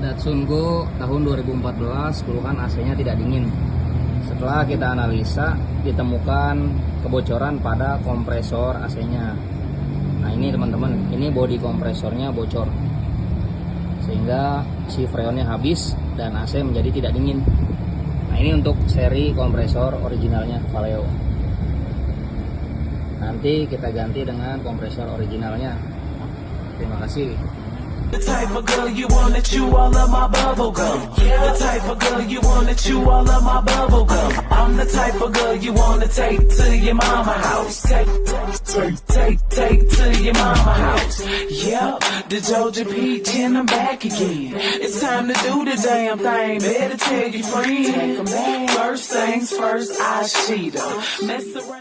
Datsun Go tahun 2014 keluhan AC-nya tidak dingin. Setelah kita analisa, ditemukan kebocoran pada kompresor AC-nya. Nah ini teman-teman, ini bodi kompresornya bocor, sehingga si freonnya habis dan AC menjadi tidak dingin. Nah ini untuk seri kompresor originalnya Valeo. Nanti kita ganti dengan kompresor originalnya. Terima kasih. The type of girl you wanna chew all of my bubble gum. The type of girl you wanna chew all of my bubble gum. I'm the type of girl you wanna take to your mama house. Take to your mama house. Yep, the Georgia Peach and I'm back again. It's time to do the damn thing. Better tell your friend. First things first, I cheat 'em. Mess around.